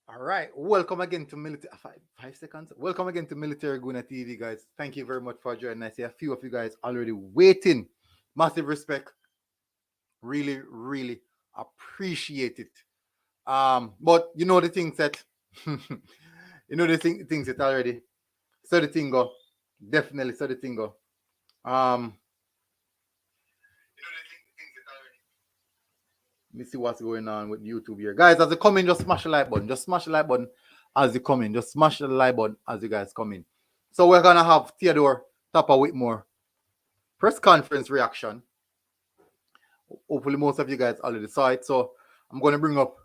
All right, welcome again to military. 5 seconds. Welcome again to Military Guna TV, guys. Thank you very much for joining. I see a few of you guys already waiting. Massive respect. Really, really appreciate it. But you know the things that things that already. So the thing go. Definitely so the thing go. Um, Let me see what's going on with YouTube here. Guys, as you come in, just smash the like button. Just smash the like button as you come in. Just smash the like button as you guys come in. So we're gonna have Theodore Tapper Whitmore press conference reaction. Hopefully most of you guys already saw it. So I'm gonna bring up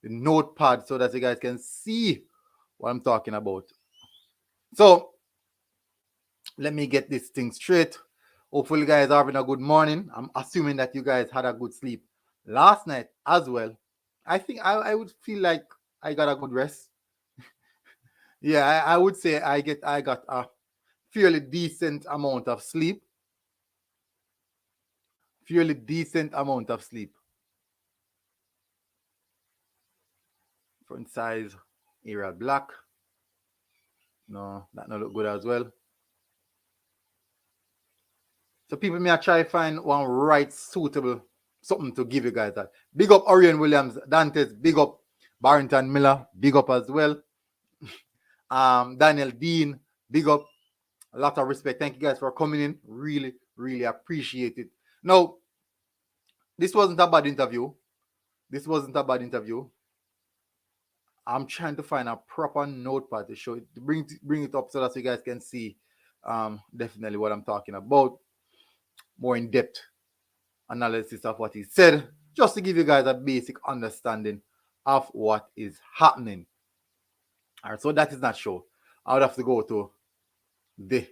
the notepad so that you guys can see what I'm talking about. So let me get this thing straight. Hopefully you guys are having a good morning. I'm assuming that you guys had a good sleep last night as well. I think I would feel like I got a good rest. Yeah, I would say I got a fairly decent amount of sleep. Fairly decent amount of sleep. Front size area black. No, that not look good as well. So people may try find one right suitable something to give you guys that. Big up Orion Williams, Dantes, big up Barrington Miller, big up as well. Daniel Dean, big up. A lot of respect. Thank you guys for coming in. Really, really appreciate it. Now, this wasn't a bad interview. This wasn't a bad interview. I'm trying to find a proper notepad to show it, to bring it up so that you guys can see definitely what I'm talking about. More in-depth analysis of what he said, just to give you guys a basic understanding of what is happening. All right, so that is not show. I would have to go to the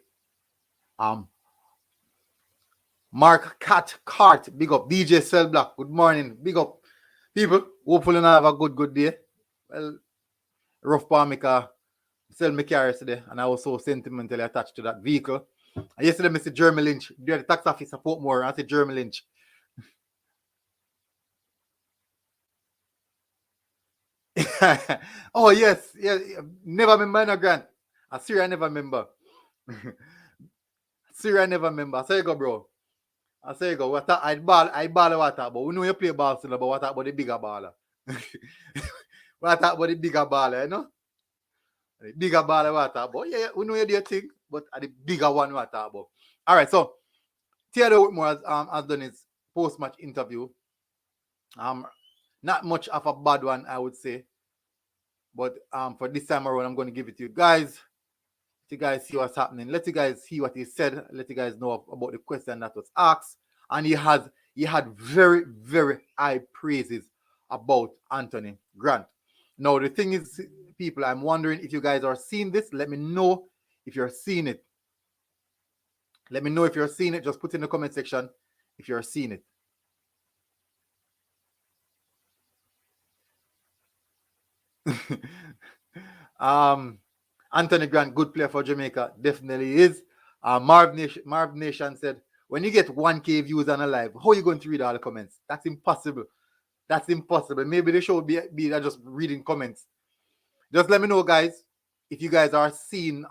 Mark Cat Cart, big up. DJ Cell Black, good morning, big up. People, hopefully now have a good day. Well, rough palm because sell me car yesterday and I was so sentimentally attached to that vehicle. And yesterday, Mr. Jeremy Lynch, the tax office support more. I said Jeremy Lynch. Oh yes, yeah. Never remember no grant. I swear I never remember. Swear I never remember. I say you go, bro. I say you go. I ball water, but we know you play ball still, but what about the bigger baller? What about the bigger baller, you know? The bigger baller water, but yeah, we know you do your thing, but the bigger one water about. All right, so Theodore Whitmore has done his post-match interview. Not much of a bad one, I would say. But for this time around, I'm going to give it to you guys. Let you guys see what's happening. Let you guys see what he said. Let you guys know about the question that was asked. And he had very, very high praises about Anthony Grant. Now, the thing is, people, I'm wondering if you guys are seeing this. Let me know if you're seeing it. Let me know if you're seeing it. Just put in the comment section if you're seeing it. Anthony Grant, good player for Jamaica, definitely is. Marv Nation said, when you get 1K views on a live, how are you going to read all the comments? That's impossible. That's impossible. Maybe the show will be just reading comments. Just let me know, guys, if you guys are seeing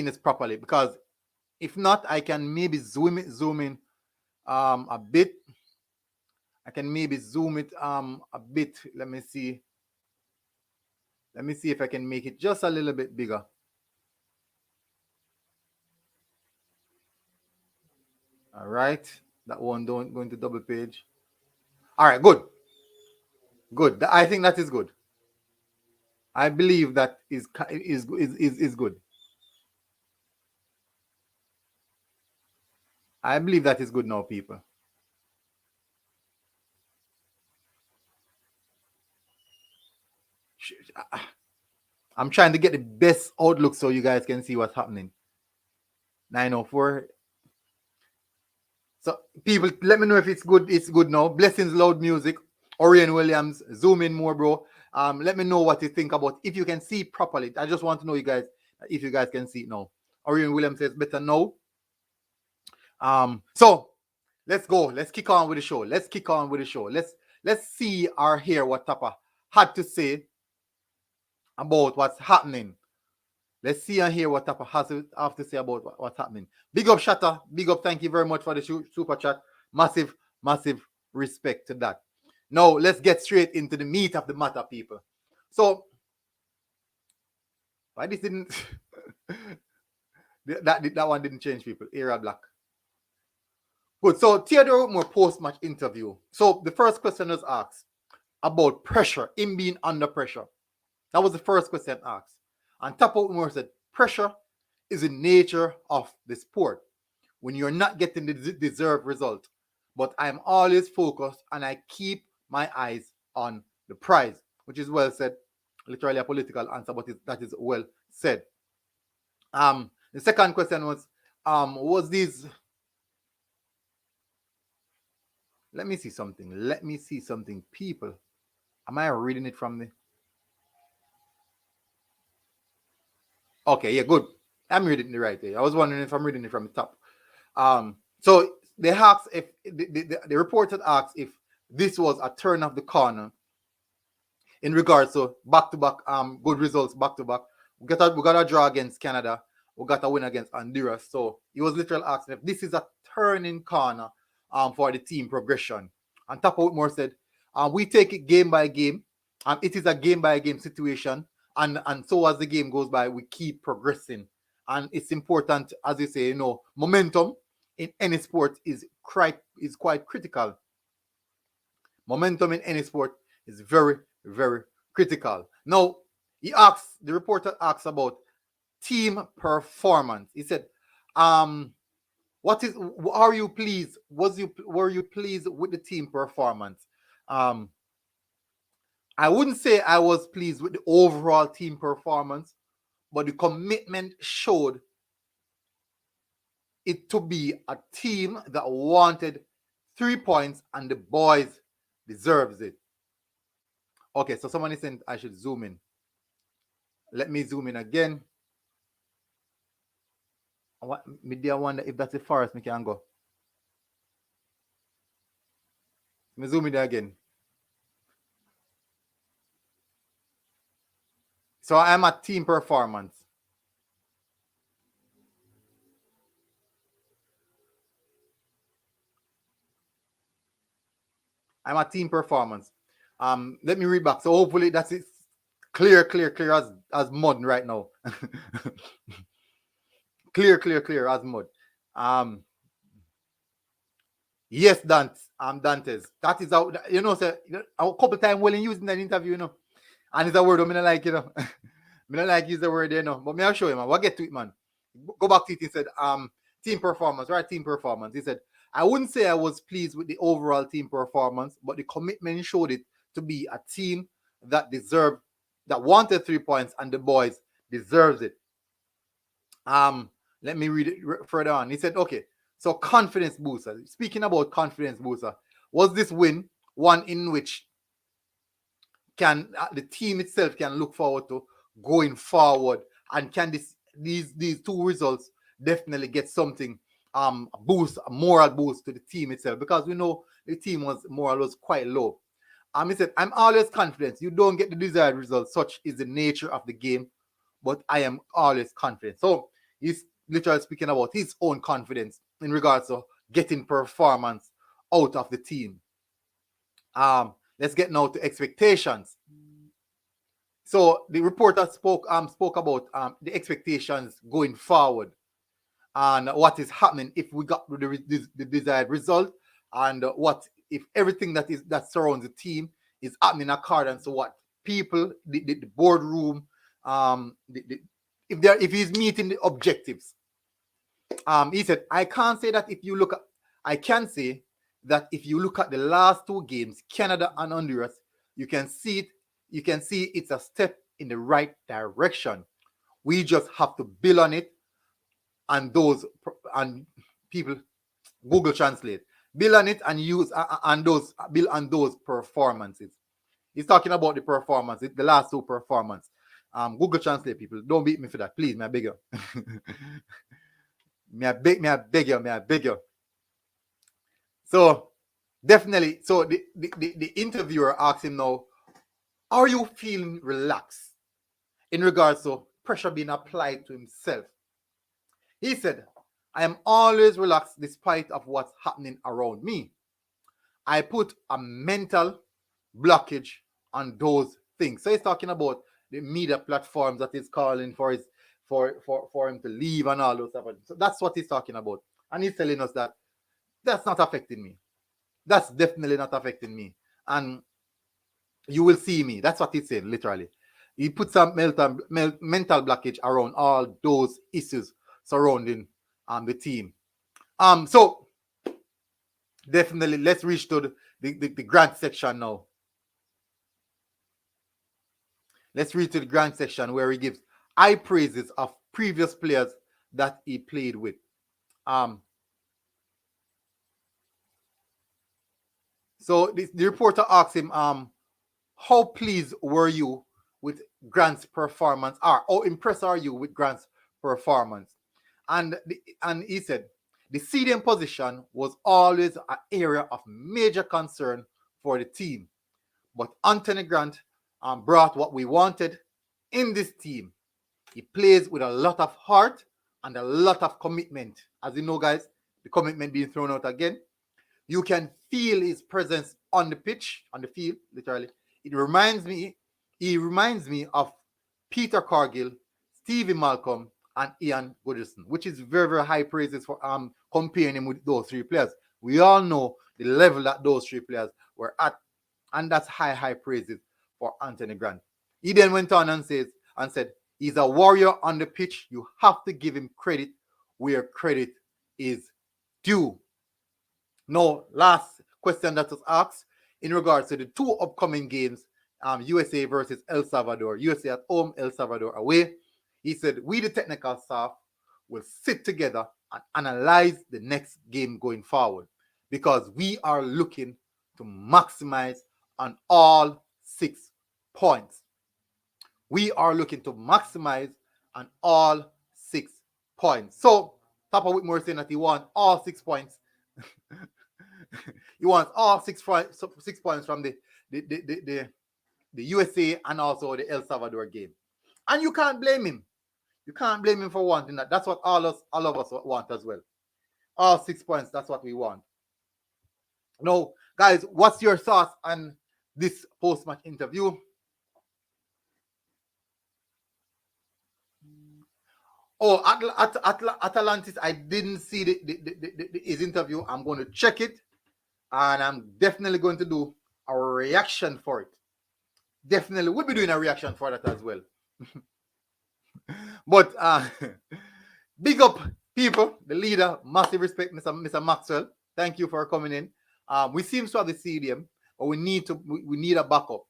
this properly, because if not, I can maybe zoom in a bit. I can maybe zoom it a bit. Let me see. Let me see if I can make it just a little bit bigger. All right. That one don't go into double page. All right, good. Good. I think that is good. I believe that is good. I believe that is good now, people. I'm trying to get the best outlook so you guys can see what's happening. 904. So people, let me know if it's good. It's good now. Blessings, loud music. Orion Williams, zoom in more, bro. Let me know what you think about if you can see properly. I just want to know you guys if you guys can see it now. Orion Williams says better now. So let's go. Let's kick on with the show. Let's let's see or hear what Tapa had to say about what's happening. Let's see and hear what Tapa has to have to say about what's happening. Big up, Shatta. Big up. Thank you very much for the super chat. Massive, massive respect to that. Now, let's get straight into the meat of the matter, people. So, why this didn't... that one didn't change, people. Era Black. Good. So, Theodore Whitmore post-match interview. So, the first question was asked about pressure, him being under pressure. That was the first question asked. And Tapa Whitmore said, pressure is the nature of the sport when you're not getting the deserved result. But I'm always focused and I keep my eyes on the prize, which is well said. Literally a political answer, but that is well said. The second question was this... Let me see something, people. Am I reading it from the... Okay, yeah, good. I'm reading it the right way. I was wondering if I'm reading it from the top. So they asked if the reporter asked if this was a turn of the corner in regards to back-to-back good results back-to-back. We got a draw against Canada. We got a win against Honduras. So he was literally asking if this is a turning corner for the team progression. And Tapa Whitmore said, we take it game by game. It is a game by game situation. And so as the game goes by, we keep progressing. And it's important, as you say, momentum in any sport is quite critical. Momentum in any sport is very, very critical. Now, the reporter asks about team performance. He said, are you pleased? Were you pleased with the team performance? I wouldn't say I was pleased with the overall team performance, but the commitment showed it to be a team that wanted 3 points, and the boys deserves it. Okay, so someone is saying I should zoom in. Let me zoom in again. I wonder if that's the forest me can go. Let me zoom in there again. So I'm at team performance. I'm at team performance. Let me read back. So hopefully that's it. Clear as mud right now. clear as mud. Yes, Dantes. That is how, sir, a couple times when using that interview, and it's a word I mean like, I don't like use the word there, but me I'll show you, man. We'll get to it, man. Go back to it. He said, team performance, right? Team performance. He said, I wouldn't say I was pleased with the overall team performance, but the commitment showed it to be a team that wanted 3 points, and the boys deserves it. Let me read it further on. He said, okay, so confidence booster. Speaking about confidence booster, was this win one in which the team itself can look forward to going forward, and can these two results definitely get something a moral boost to the team itself, because we know the team moral was quite low. He said, I'm always confident. You don't get the desired result. Such is the nature of the game, but I am always confident. So he's literally speaking about his own confidence in regards to getting performance out of the team. Let's get now to expectations. So the reporter spoke about the expectations going forward and what is happening if we got the desired result, and what if everything that surrounds the team is happening according to what people, the boardroom, if he's meeting the objectives. He said, I can say that if you look at the last two games, Canada and Honduras, you can see it's a step in the right direction. We just have to build on it, and people Google Translate, build on it and build on those performances. He's talking about the performance, the last two performance. Google Translate, people, don't beat me for that, please. May I beg you? May I beg you? So definitely. So the interviewer asked him now, are you feeling relaxed in regards to pressure being applied to himself? He said, I am always relaxed despite of what's happening around me. I put a mental blockage on those things. So he's talking about the media platforms that he's calling for his for him to leave and all those stuff. So that's what he's talking about. And he's telling us that that's not affecting me. That's definitely not affecting me. And you will see me. That's what he's saying, literally. He puts some mental blockage around all those issues surrounding the team. So definitely let's reach to the grant section now. Let's read to the grant section where he gives high praises of previous players that he played with. So the reporter asks him, how pleased were you with Grant's performance? Or how impressed are you with Grant's performance? And he said, the CDM position was always an area of major concern for the team. But Anthony Grant brought what we wanted in this team. He plays with a lot of heart and a lot of commitment. As you know, guys, the commitment being thrown out again. You can feel his presence on the pitch, on the field, literally. He reminds me of Peter Cargill, Stevie Malcolm, and Ian Goodison, which is very, very high praises for comparing him with those three players. We all know the level that those three players were at, and that's high praises for Anthony Grant. He then went on and said, he's a warrior on the pitch. You have to give him credit where credit is due. Now, last question that was asked in regards to the two upcoming games, USA versus El Salvador. USA at home, El Salvador away. He said, we the technical staff will sit together and analyze the next game going forward because we are looking to maximize on all 6 points. We are looking to maximize on all 6 points. So, Tappa Whitmore saying that he wants all 6 points. He wants all 6 points from the USA and also the El Salvador game. And you can't blame him. You can't blame him for wanting that. That's what all of us want as well. All 6 points, that's what we want. Now, guys, what's your thoughts on this post-match interview? Oh, Atalantis, I didn't see his interview. I'm going to check it. And I'm definitely going to do a reaction for it. Definitely, we'll be doing a reaction for that as well. But big up, people, the leader, massive respect, Mr. Maxwell. Thank you for coming in. We seem to have the CDM, but we need a backup.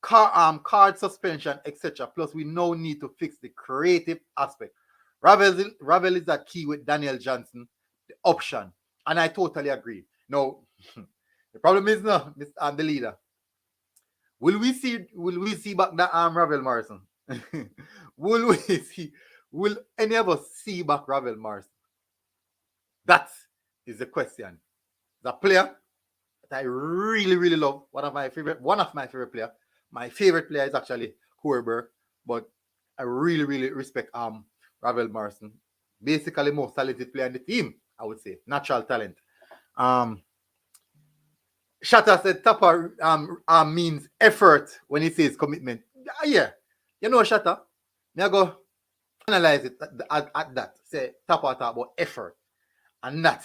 Card suspension, etc. Plus, we now need to fix the creative aspect. Ravel is that key with Daniel Johnson, the option, and I totally agree. No, the problem is no, the leader. Will we see back that Ravel Morrison? Will any of us see back Ravel Morrison? That is the question. The player that I really, really love, one of my favorite players. My favorite player is actually Hoerberg, but I really, really respect Ravel Morrison. Basically, most talented player in the team, I would say. Natural talent. Shatter said Tappa means effort when he says commitment. Yeah. You know, Shatter, me I go analyze it at that. Say Tappa talk about effort. And that,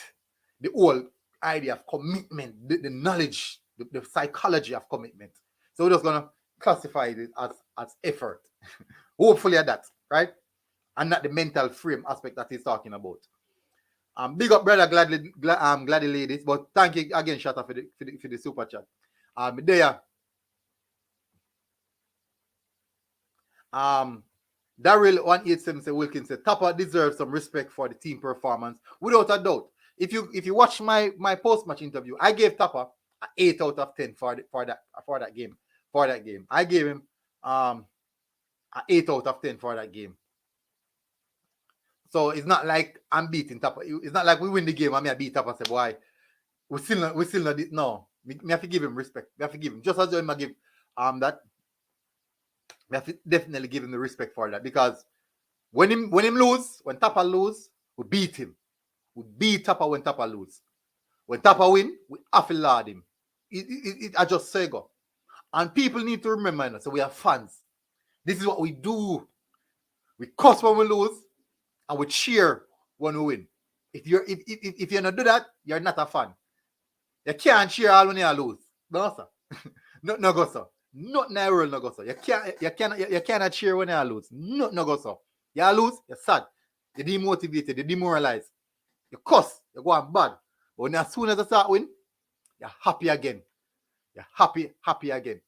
the whole idea of commitment, the knowledge, the psychology of commitment. So we're just going to classify it as effort. Hopefully at that, right? And not the mental frame aspect that he's talking about. Big up, brother, gladly ladies. But thank you again, Shatter, for the super chat. There. Daryl 187 say Wilkins said Tappa deserves some respect for the team performance, without a doubt. If you watch my post-match interview, I gave Tappa an 8 out of 10 for that game. I gave him an 8 out of 10 for that game. So it's not like I'm beating Tappa. It's not like we win the game and I beat Tappa and say, boy, We still not no. Me have to give him respect. We have to give him just as I give that. We have to definitely give him the respect for that because when him lose, when Tappa lose, we beat him. We beat Tappa when Tappa lose. When Tappa win, we have to laud him. I just say go. And people need to remember, so we are fans. This is what we do. We cuss when we lose, and we cheer when we win. If you not do that, you're not a fan. You can't cheer all when you lose. No, sir. no go, sir. Not in the world, no go, sir. You cannot cheer when you lose. No go, sir. You lose, you're sad. You're demotivated, you're demoralized. You cuss, you go on bad. But when as soon as you start win, you're happy again. You're happy again.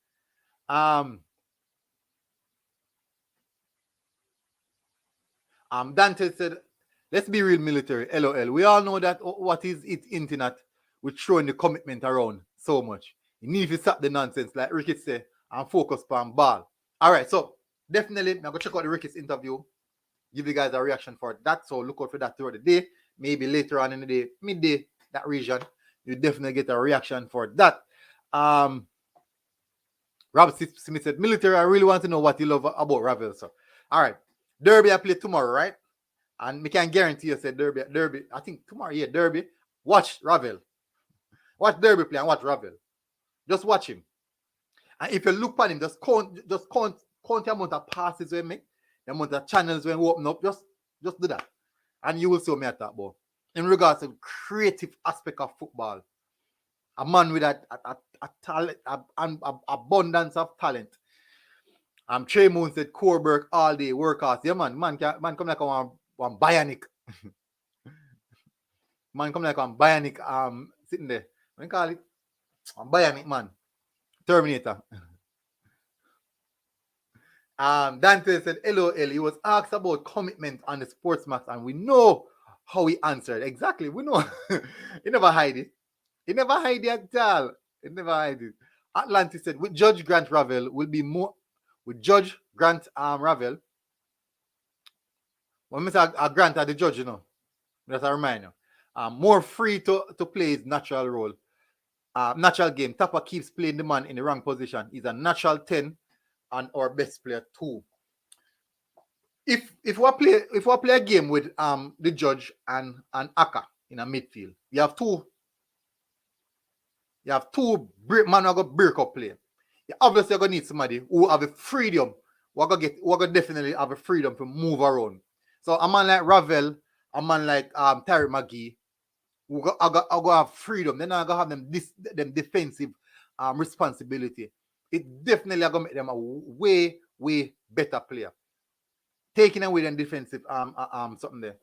Dante said, let's be real military. LOL. We all know that what is it internet with throwing the commitment around so much. You need to stop the nonsense, like Ricky said, and focus on ball. All right, so definitely, I'm going to check out the Ricky's interview, give you guys a reaction for that. So look out for that throughout the day. Maybe later on in the day, midday, that region, you definitely get a reaction for that. Rob Smith said, military, I really want to know what you love about Ravel. So, all right. Derby, I play tomorrow, right? And we can guarantee you, said Derby, I think tomorrow, yeah, Derby. Watch Ravel. Watch Derby play and watch Ravel. Just watch him. And if you look at him, just count the amount of passes we make, the amount of channels when we open up. Just do that. And you will see what I talk about. In regards to creative aspect of football, a man with a talent, an abundance of talent. Trey Moon said, Coreberg all day, work hard. Yeah, man come like one bionic. Man come like one bionic, sitting there. What do you call it? One bionic man. Terminator. Dante said, LOL. He was asked about commitment on the sports max, and we know how he answered. Exactly, we know. He never hide it. He never hide it at all. He never hide it. Atlantis said, with Judge Grant Ravel will be more. With Judge Grant Ravel, when we say a Grant at the judge, you know, that's a reminder. More free to play his natural role. Natural game. Tappa keeps playing the man in the wrong position. He's a natural 10 and our best player too. If we play a game with the judge and Aka in a midfield, you have two man who go break up play. You obviously are gonna need somebody who have a freedom. We're gonna definitely have a freedom to move around. So a man like Ravel, a man like Terry McGee, who go have freedom. Then I go have them defensive responsibility. It definitely are gonna make them a way better player. Taking away them defensive something there.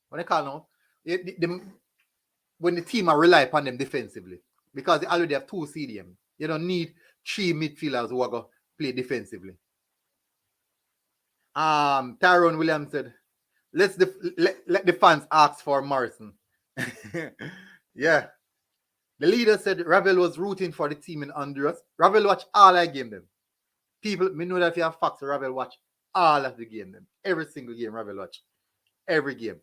What they call now? When the team are rely upon them defensively, because they already have 2 CDM. You don't need 3 midfielders who are going to play defensively. Tyrone Williams said, let the fans ask for Morrison. Yeah. The leader said Ravel was rooting for the team in Honduras. Ravel watch all I game them. People, me know that if you have facts, Ravel watch all of the game them. Every single game Ravel watch. Every game.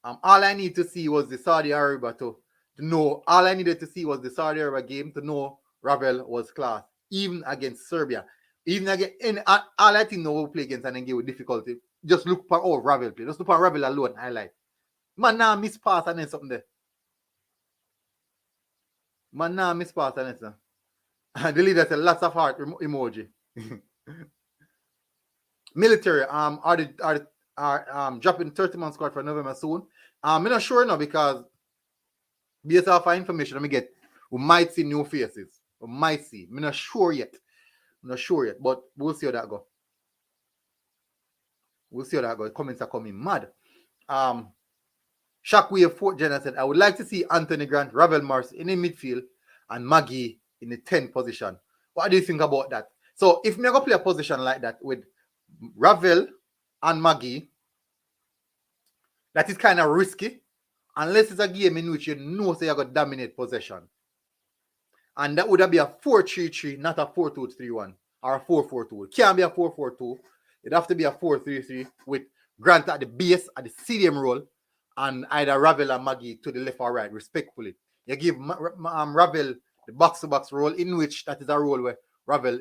All I need to see was the Saudi Arabia to know. All I needed to see was the Saudi Arabia game to know Ravel was class. Even against Serbia. Even against all I think no will play against and then give with difficulty. Just look for Ravel play. Just look for Ravel alone highlight. Man now miss pass and then something there. Man now miss pass and then something. The leader said lots of heart emoji. Military are dropping 30-man squad for November soon. I'm not sure now because based off our information we get, we might see new faces. We might see. I'm not sure yet. But we'll see how that go. The comments are coming mad. Shockwave 4th Gen said, I would like to see Anthony Grant, Ravel Morrison in the midfield and Maggie in the 10th position. What do you think about that? So if me go play a position like that with Ravel and Maggie, that is kind of risky unless it's a game in which you know you're going to dominate possession. And that would be a 4-3-3, not a 4-2-3-1 or a 4-4-2. It can't be a 4-4-2. It'd have to be a 4-3-3 with Grant at the base, at the CDM role, and either Ravel or Maggie to the left or right, respectfully. You give Ravel the box-to-box role, in which that is a role where Ravel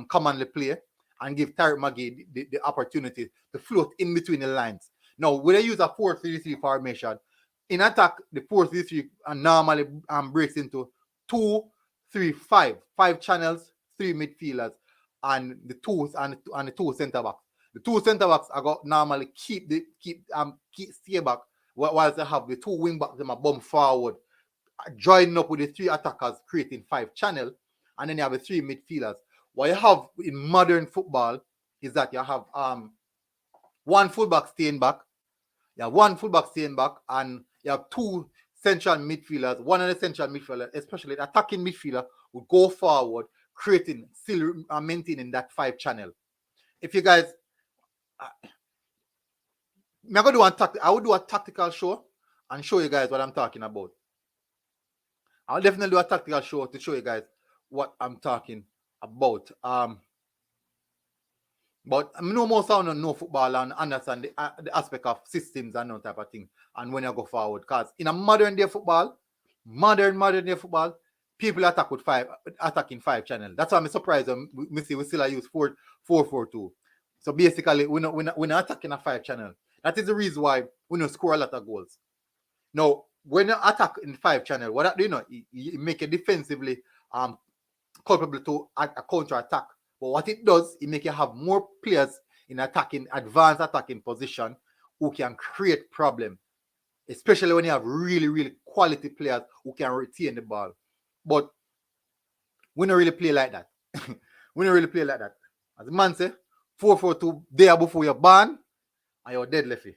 commonly play, and give Tarek Maggie the opportunity to float in between the lines. Now, when I use a 4-3-3 formation, in attack, the 4-3-3 normally breaks into 2-3-5. 5 channels, 3 midfielders, and the two centre backs. The 2 centre backs are got normally keep stay back, whilst they have the 2 wing backs them a bump forward, joining up with the 3 attackers, creating 5 channel, and then you have the 3 midfielders. What you have in modern football is that you have one fullback staying back, and you have 2 central midfielders. One of the central midfielders, especially the attacking midfielder, would go forward, creating, still maintaining that 5 channel. If you guys, I would do a tactical show and show you guys what I'm talking about. I'll definitely do a tactical show to show you guys what I'm talking about. But I know most of them know football and understand the aspect of systems and that type of thing. And when you go forward, because in a modern day football, people attack with attacking 5 channels. That's why I'm surprised we still use 4-4-2. So basically, we're not attacking a 5 channel. That is the reason why we don't score a lot of goals. Now, when you attack in 5 channel, what that do, you make it defensively culpable to a counter attack. But what it does, it make you have more players in advanced attacking position who can create problem, especially when you have really, really quality players who can retain the ball. But we don't really play like that. As the man say, 4-4-2 there before you're born, and you're dead lefty.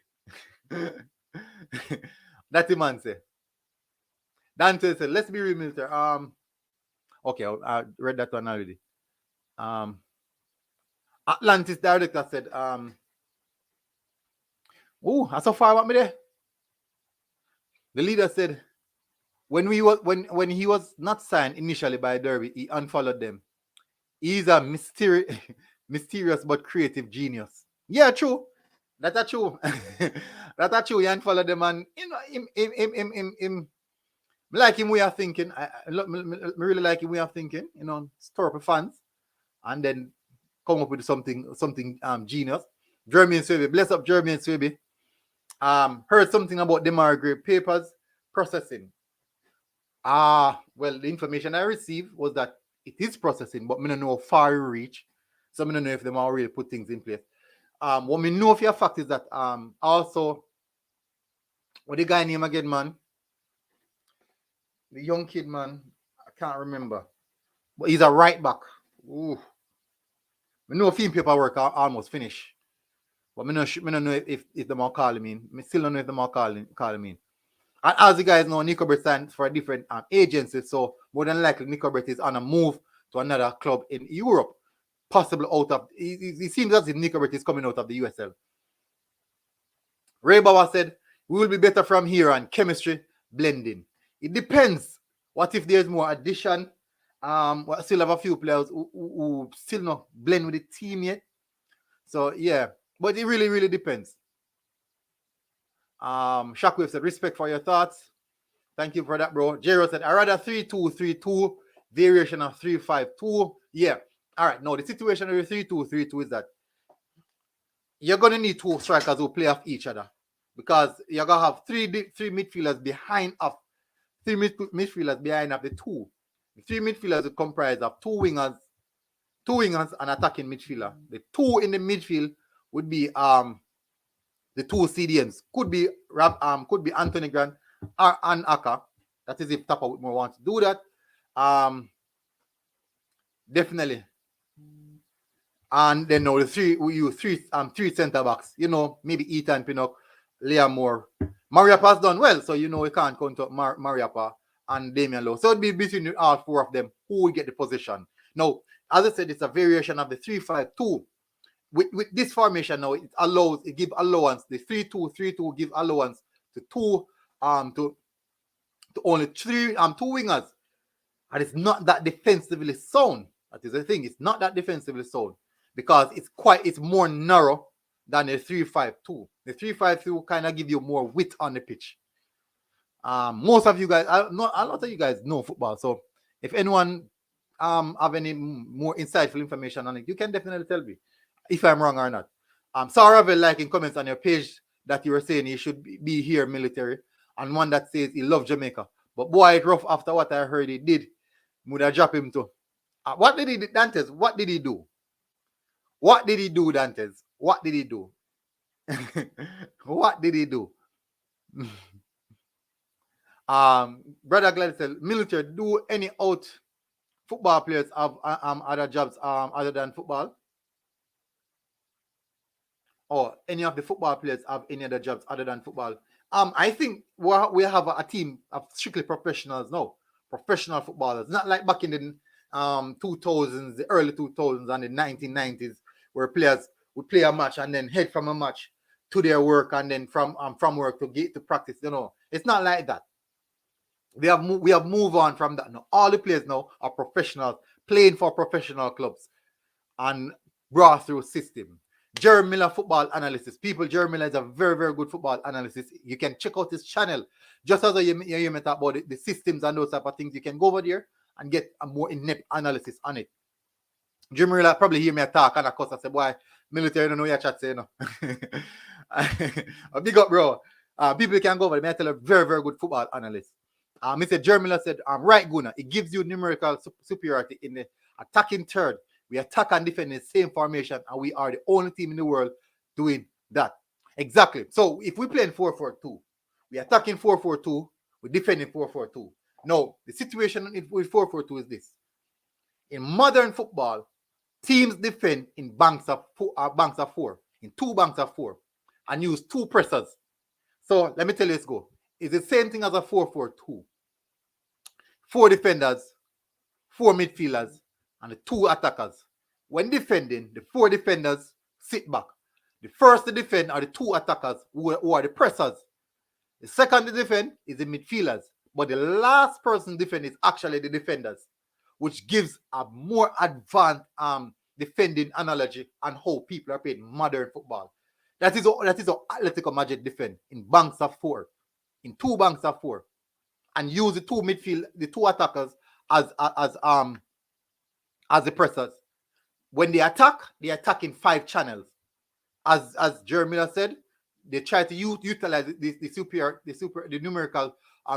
That's the man say. Dante said, let's be real, Milter. Okay, I read that one already. Atlantis director said, that's so far about me there. The leader said, when he was not signed initially by Derby, he unfollowed them. He's a mysterious but creative genius. Yeah, true. That's true. That's true. He unfollowed them, and him like him way of thinking. I really like him way of thinking. Stir up fans, and then come up with something genius. Jeremy and Swaby, bless up Jeremy and Swaby. Heard something about Demar Gray papers processing. Well, the information I received was that it is processing, but I don't know how far it reach. So I don't know if they already put things in place. What we know for a fact is that also, what the guy name again, man? The young kid, man, I can't remember. But he's a right back. Ooh. We know film paperwork are almost finished. But I don't know if them are calling me. I still don't know if them are calling me. And as you guys know, Nico Brett signed for a different agency. So more than likely, Nico Brett is on a move to another club in Europe. Possibly out of, it seems as if Nico Brett is coming out of the USL. Ray Bauer said, we will be better from here on chemistry blending. It depends. What if there's more addition? We still have a few players who still not blend with the team yet. So yeah, but it really, really depends. Shockwave said, respect for your thoughts. Thank you for that, bro. Jero said, I rather 3-2-3-2, variation of 3-5-2. Yeah. All right. Now, the situation with 3-2-3-2 is that you're going to need 2 strikers who play off each other, because you're going to have three midfielders behind of 3 midfielders behind of the 2. The 3 midfielders will comprise of 2 wingers and attacking midfielder. The 2 in the midfield would be the 2 CDMs. Could be Anthony Grant or An Aka. That is if Tappa Whitmore wants to do that. Definitely. And then now we use three centre backs. Maybe Ethan Pinnock, Liam Moore. Mariapa's done well, so we can't count out Mariapa and Damian Lowe. So it'd be between all 4 of them who will get the position. Now, as I said, it's a variation of the 3-5-2. With this formation now, it gives allowance. The 3-2-3-2 give allowance to 2 to only 2 wingers. And it's not that defensively sound. That is the thing. It's not that defensively sound, because it's more narrow than the 3-5-2. The 3-5-2 kind of give you more width on the pitch. Most of you guys, a lot of you guys know football. So if anyone have any more insightful information on it, you can definitely tell me if I'm wrong or not. Saw Ravel like in comments on your page that you were saying he should be here military, and one that says he loves Jamaica. But boy, it's rough after what I heard he did. Would I drop him too? What did he do, Dantes? What did he do? What did he do, Dantes? What did he do? What did he do? Brother Gladys said, military, do any out football players have other jobs other than football? Or any of the football players have any other jobs other than football? I think we have a team of strictly professionals now. Professional footballers. Not like back in the 2000s, the early 2000s and the 1990s, where players would play a match and then head from a match to their work and then from work to get to practice. You know, it's not like that. We have moved on from that now. All the players now are professionals playing for professional clubs and brought through system. Jerry Miller football analysis. People, Jerry Miller is a very, very good football analysis. You can check out his channel. Just as you may talk about the systems and those type of things, you can go over there and get a more in-depth analysis on it. Jerry Miller probably hear me talk and of course I say, boy, military don't know your chat say, no. Big up, bro. People can go over there. I tell a very, very good football analyst. Mr. Jerry Miller said, right, Guna, it gives you numerical superiority in the attacking third. We attack and defend in the same formation, and we are the only team in the world doing that. Exactly. So if we play in 4-4-2, we attack in 4-4-2, we defend in 4-4-2. Now, the situation with 4-4-2 is this. In modern football, teams defend in banks of four, in two banks of four, and use two pressers. So let me tell you, let's go. It's the same thing as a 4-4-2. 4 defenders, 4 midfielders, and the 2 attackers. When defending, the 4 defenders sit back. The first to defend are the 2 attackers who are the pressers. The second to defend is the midfielders. But the last person to defend is actually the defenders, which gives a more advanced defending analogy on how people are playing modern football. That is how Atletico Madrid defend in banks of 4. In 2 banks of 4, and use the 2 attackers as the pressers. When they attack in 5 channels. As Jerry Miller said, they try to utilize the numerical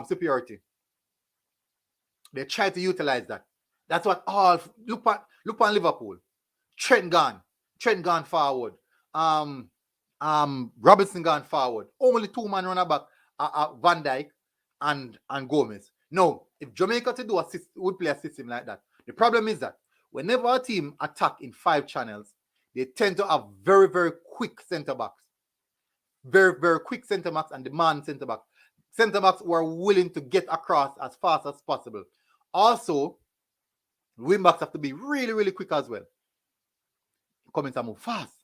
superiority. They try to utilize that. That's what all look on Liverpool. Trent gone forward. Robinson gone forward. Only 2 man run back. Van Dijk and Gomez. No, if Jamaica would play a system like that, the problem is that whenever a team attack in 5 channels, they tend to have very, very quick centre backs. Very, very quick centre backs and demand centre backs. Centre backs who are willing to get across as fast as possible. Also, wing backs have to be really, really quick as well. Coming to move fast.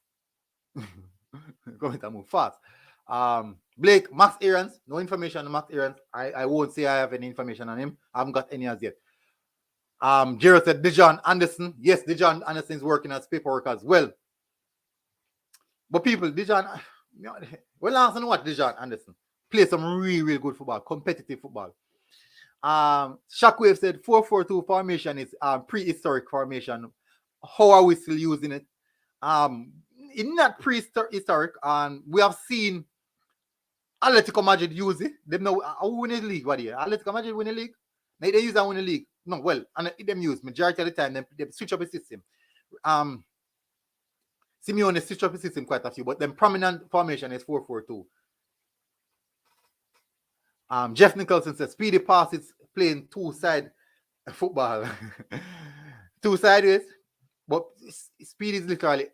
Blake, Max Aarons, no information on Max Aarons. I won't say I have any information on him. I haven't got any as yet. Gerald said Dejan Anderson. Yes, Dejan Anderson is working as paperwork as well. But people, Dejan, well, last know what Dejan Anderson play some really, really good football, competitive football. Shockwave said 4-4-2 formation is prehistoric formation. How are we still using it? In that prehistoric, we have seen Atletico Madrid use it. They know who win the league. What year? Atletico Madrid win the league. They use and win the league. No, well, and them use majority of the time. They switch up the system. Simeone switch up the system quite a few, but the prominent formation is 4-4-2. Jeff Nicholson says Speedy passes playing 2-side football, 2 sideways. But Speedy is literally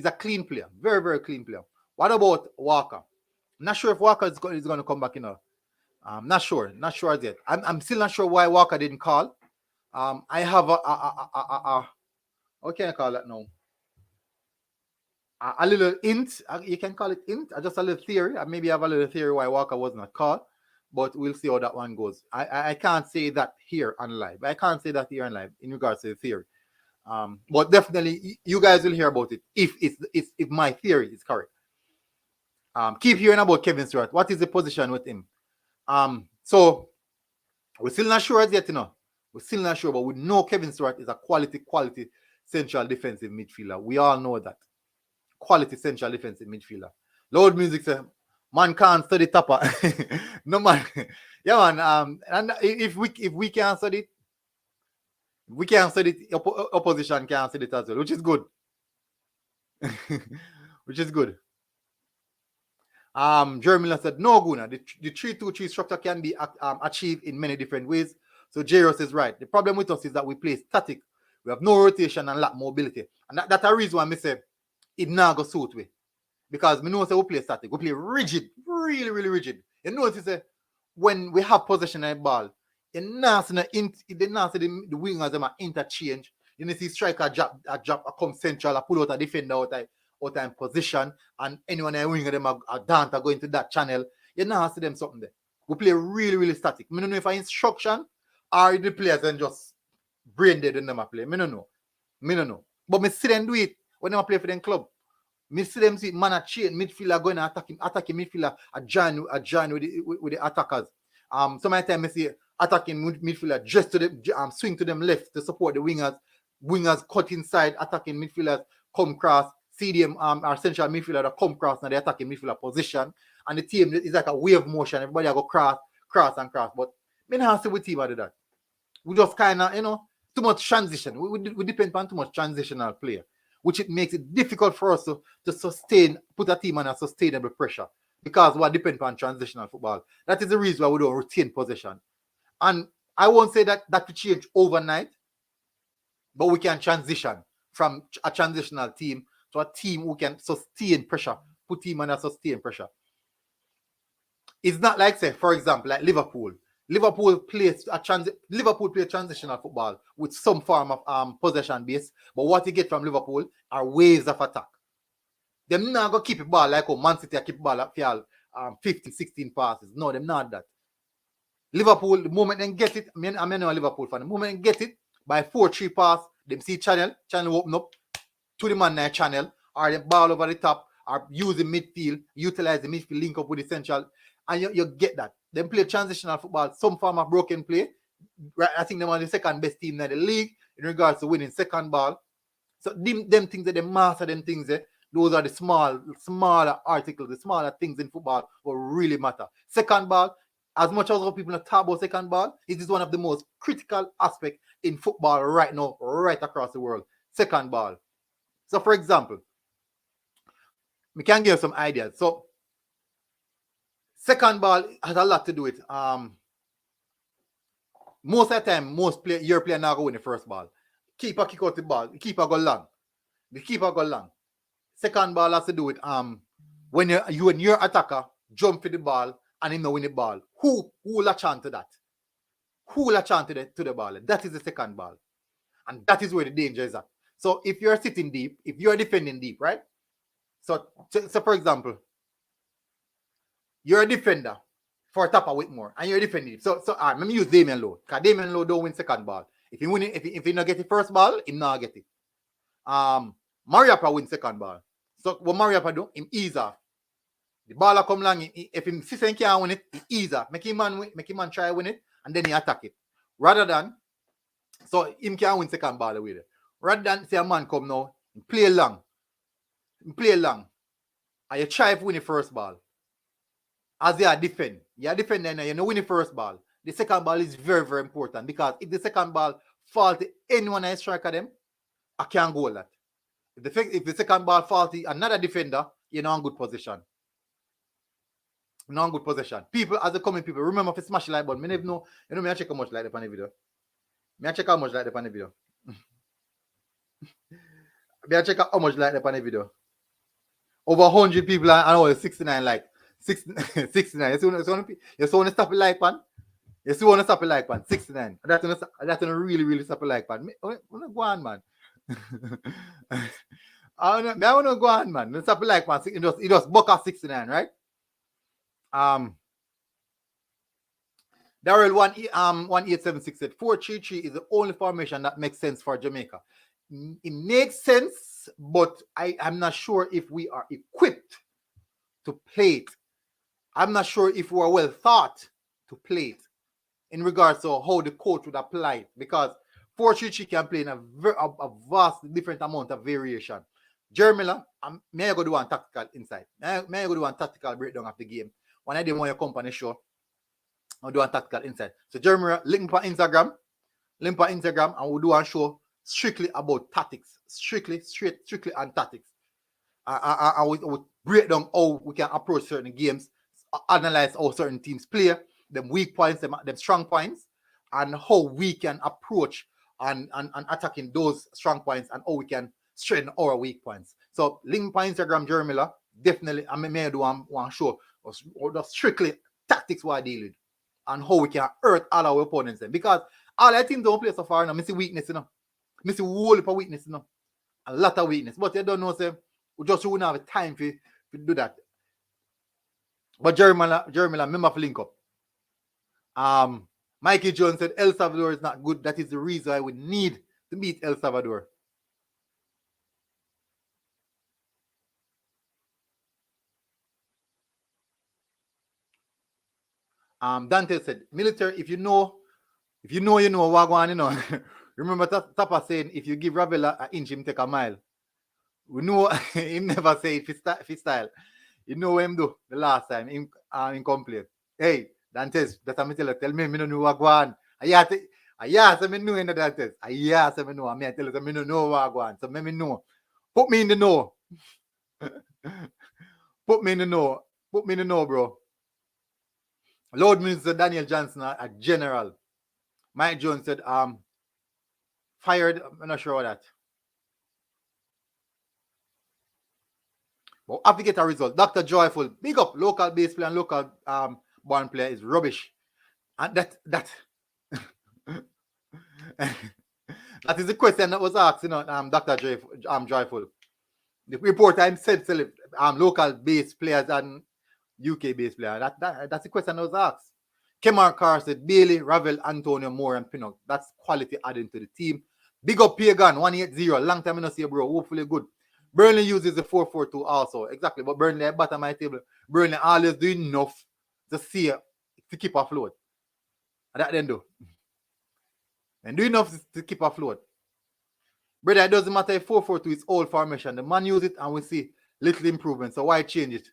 a clean player, very, very clean player. What about Walker? I'm not sure if Walker is going to come back, I'm not sure as yet. I'm still not sure why Walker didn't call. I have what can I call that now? A little hint. You can call it hint. Just a little theory. I maybe have a little theory why Walker was not called, but we'll see how that one goes. I can't say that here on live. I can't say that here on live in regards to the theory. But definitely you guys will hear about it if my theory is correct. Keep hearing about Kevin Stewart. What is the position with him? So we're still not sure as yet, We're still not sure, but we know Kevin Stewart is a quality central defensive midfielder. We all know that. Quality central defensive midfielder. Loud music say, man can't study Tappa. No man. Yeah, man. And if we can't study it, we can't study it, opposition can't study it as well, which is good. Which is good. Jeremy Miller said, no, Guna, the 3-2-3 structure can be achieved in many different ways. So Jairus is right. The problem with us is that we play static. We have no rotation and lack mobility. And that's a reason why I say it now go suit we. Because we know we play static. We play rigid, really, really rigid. You notice when we have possession of the ball, you not see the wingers them interchange. You need to see striker drop, come central, pull out a defender out in position, and anyone in the winger them a dance go into that channel. You not see them something there. We play really, really static. I don't know if I instruction or the players and just brain dead when them play. I don't know. But I see them do it when they play for them club. I see them see man a chain midfielder going to attacking midfielder a join with the attackers. Some of the time I see attacking midfielder just to the swing to them left to support the wingers. Wingers cut inside, attacking midfielders come cross. See them our central midfielder that come cross now the attacking midfielder position. And the team is like a wave motion. Everybody go cross. But I don't see what team do that. We just kind of, too much transition. We depend on too much transitional player, which it makes it difficult for us to put a team under sustainable pressure because we depend on transitional football. That is the reason why we don't retain possession. And I won't say that will change overnight, but we can transition from a transitional team to a team who can sustain pressure, put team under sustained pressure. It's not like, say, for example, like Liverpool. Liverpool play transitional football with some form of possession base, but what you get from Liverpool are waves of attack. Them not going to keep the ball like Man City keep the ball at 15, 16 passes. No, them not that. Liverpool, the moment they get it, I'm a Liverpool fan, the moment they get it, by 4-3 pass, them see channel open up to the man in channel, or the ball over the top, or use the midfield, utilize the midfield, link up with the central, and you get that. Them play transitional football, some form of broken play. I think they are the second best team in the league in regards to winning second ball. So them things that they master them things there, those are the smaller articles, the smaller things in football will really matter. Second ball, as much as other people talk about second ball, it is one of the most critical aspects in football right now, right across the world. Second ball. So for example, we can give some ideas. So second ball has a lot to do with most of the time, your player now go win the first ball. Keeper kick out the ball, the keeper go long. Second ball has to do with when your attacker jump for the ball and him not win the ball. Who latch on to that? Who latch on to the ball? That is the second ball. And that is where the danger is at. So if you're sitting deep, if you're defending deep, right? So for example, you're a defender for Tappa Whitmore and you're defending. So let me use Damien Lowe. Because Damien Lowe don't win second ball. If he win it, if he not get the first ball, he not get it. Mariappa win second ball. So what Mariappa do? Him ease off. The ball come long. If him system can't win it, he ease off. Make him man try win it and then he attack it. Rather than so him can't win second ball with it. Rather than say a man come now, play long. And you try to win the first ball. As you are defend, and you know win the first ball. The second ball is very, very important because if the second ball fall to anyone I strike at them, I can't goal that. If the second ball fall to another defender, you're not in good position. People, as they coming, people remember to smash the like button. Me never know. You know me I check how much like on the video. Me check how much like on the video. Over 100 people and only 69 like. 69. You want to stop a like pan? You still want to stop a like pan? 69. That's gonna really, really stop a like pan. I want to go on, man. I want to go on, man. Let's stop a like pan. It just buck at 69, right? Daryl 1876 said 4-3-3 is the only formation that makes sense for Jamaica. It makes sense, but I'm not sure if we are equipped to play it. I'm not sure if we are well thought to play it in regards to how the coach would apply it, because 4-3-3 can play in a vast different amount of variation. Jermila, may I go do one tactical insight? May I go do one tactical breakdown of the game? When I did want your company show, I'll do a tactical insight. So Jermila, link on Instagram, and we'll do a show strictly about tactics, strictly on tactics. And we break down how we can approach certain games, analyze how certain teams play, them weak points, them strong points, and how we can approach and attacking those strong points, and how we can strengthen our weak points. So link on Instagram, Jermila, definitely. I may do one show or just strictly tactics what I deal with, and how we can hurt all our opponents then. Because all I think don't play so far now, I see weakness, you know. I see whole heap of weakness, you know. A lot of weakness. But you don't know, say, we just wouldn't have time to do that. But Jermila, remember to link up. Mikey Jones said El Salvador is not good. That is the reason I would need to beat El Salvador. Dante said, military, if you know, you know what going on, you know. Remember Tapa saying, if you give Ravel an inch, him take a mile. We know him never say if style. You know what him do the last time, him complain. Hey, Dantes, that's what I tell me, I don't know what going on. I say me know in the Dantes. I say me know. I tell you, I don't know what going on. So me know. Put me in the know. Put me in the know, bro. Lord Minister Daniel Johnson, a general. Mike Jones said, fired. I'm not sure what that. But have to get a result. Dr. Joyful, big up local bass player and local born player is rubbish. And that that is the question that was asked, you know, Dr. Joyful. The reporter said local bass players and UK bass player. That's the question that was asked. Kemar Carr said Bailey, Ravel, Antonio, Moore, and Pinnock. That's quality adding to the team. Big up Pagan, 180. Long time I don't see you, bro. Hopefully good. Burnley uses the 4-4-2 also. Exactly. But Burnley at bottom of my table. Burnley always do enough to see to keep afloat. And that then do. And do enough to keep afloat. Brother, it doesn't matter if 4-4-2 is old formation. The man use it and we see little improvement. So why change it?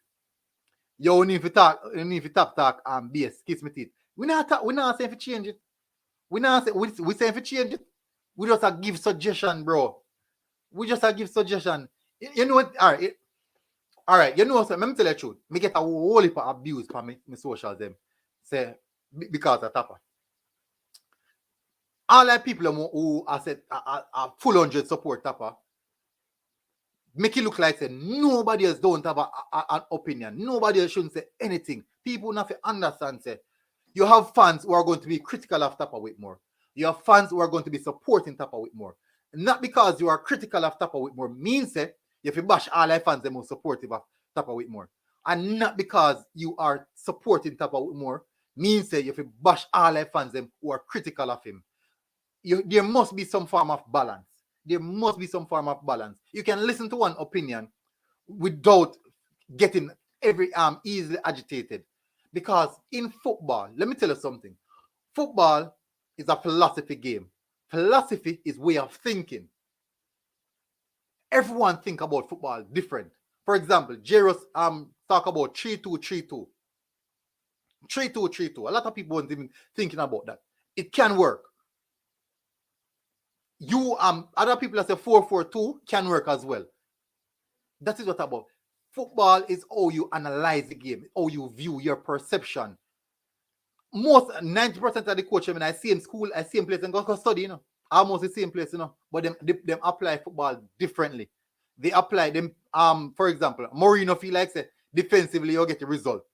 You need to talk and base, kiss me teeth. We not saying to change it. We saying to change it. We just give suggestion, bro. We just give suggestion. You know what? All right. You know what? Let me tell you the truth. Me get a whole heap of abuse from my social them. Say because of Tapper. All the people who are said are full 100 support Tapper. Make it look like say nobody else don't have an opinion. Nobody else shouldn't say anything. People not to understand say you have fans who are going to be critical of Tapper Whitmore. You have fans who are going to be supporting Tapper Whitmore. Not because you are critical of Tapper Whitmore means say you have to bash all the fans them who supportive of Tapper Whitmore. And not because you are supporting Tapper Whitmore means say you have to bash all the fans them who are critical of him. There must be some form of balance. There must be some form of balance. You can listen to one opinion without getting every easily agitated. Because in football, let me tell you something. Football is a philosophy game. Philosophy is way of thinking. Everyone think about football different. For example, Jairus talk about 3-2-3-2. 3-2-3-2. A lot of people aren't even thinking about that. It can work. Other people that say 4-4-2 can work as well. That is what about. Football is how you analyze the game, how you view your perception. Most 90% of the coach, I see in school, I see in place and go study, you know. Almost the same place, you know. But them apply football differently. They apply them, for example, Mourinho feel like say defensively you'll get the result.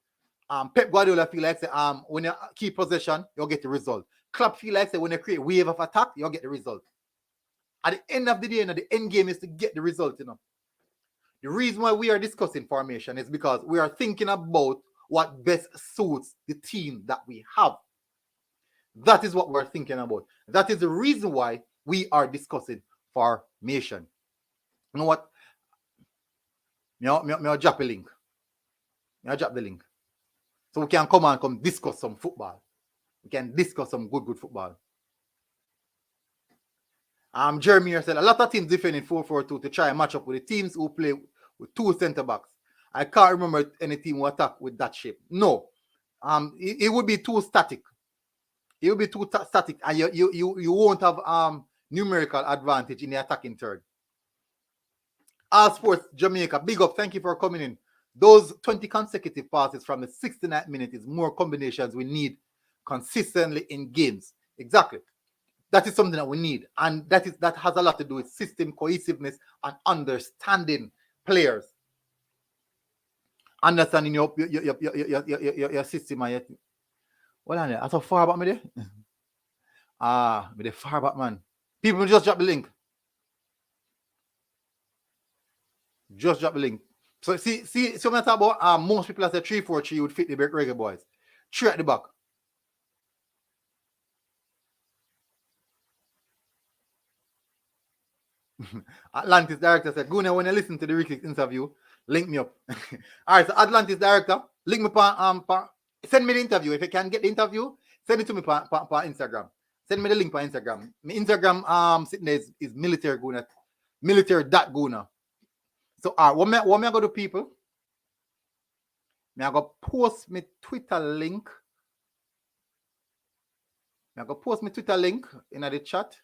Pep Guardiola feel like say when you keep possession, you'll get the result. Klopp feel like say when you create wave of attack, you'll get the result. At the end of the day, you know, the end game is to get the result, you know. The reason why we are discussing formation is because we are thinking about what best suits the team that we have. That is what we're thinking about. That is the reason why we are discussing formation. You know what? I'll drop a link. I drop the link. So we can come discuss some football. We can discuss some good football. Jeremy here said a lot of teams defending 4-4-2 to try and match up with the teams who play with two centre backs. I can't remember any team who attack with that shape. No. It would be too static. It will be too static, and you won't have numerical advantage in the attacking third. All Sports Jamaica, big up, thank you for coming in. Those 20 consecutive passes from the 69th minute is more combinations we need consistently in games. Exactly. That is something that we need, and that has a lot to do with system cohesiveness and understanding players. Understanding your system and your... What on there? That's so far back me there. Me the far back, man. People just drop the link. Just drop the link. So see when I talk about most people say 3-4-3 would fit the Reggae Boyz. 3 at the back. Atlantis director said, Guna, when you listen to the Ricky interview, link me up. All right, so Atlantis director, link me send me the interview. If you can get the interview, send it to me on Instagram. Send me the link on Instagram. My Instagram sitting there is military Guna. Military.Guna. So what me I go to people? Me I go post my Twitter link. Me I go post my Twitter link in the chat.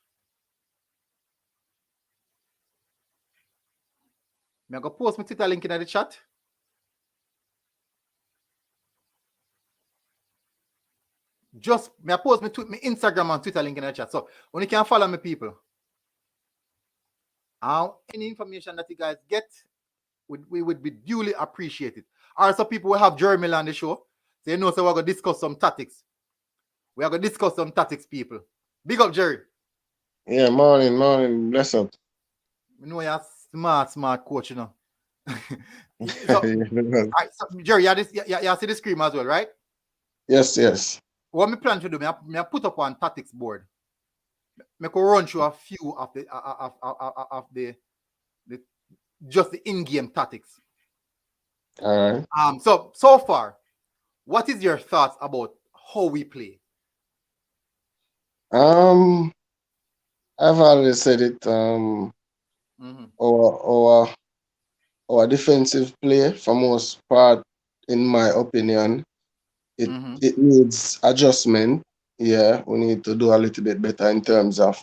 Me I go post my Twitter link in the chat. Just me I post my Instagram and Twitter link in the chat. So when you can follow me, people, any information that you guys get, we would be duly appreciated. Also, people will have Jeremy on the show. So you know, so we're going to discuss some tactics. We are going to discuss some tactics, people. Big up, Jerry. Yeah, morning. Bless up. You know, you're smart coach, you know. So, right, so, Jerry, you see the screen as well, right? Yes. What I plan to do, I put up one tactics board. I can run through a few of the just the in-game tactics. All right. So far, what is your thoughts about how we play? I've already said it. Our defensive play, for most part, in my opinion, it needs adjustment. Yeah, we need to do a little bit better in terms of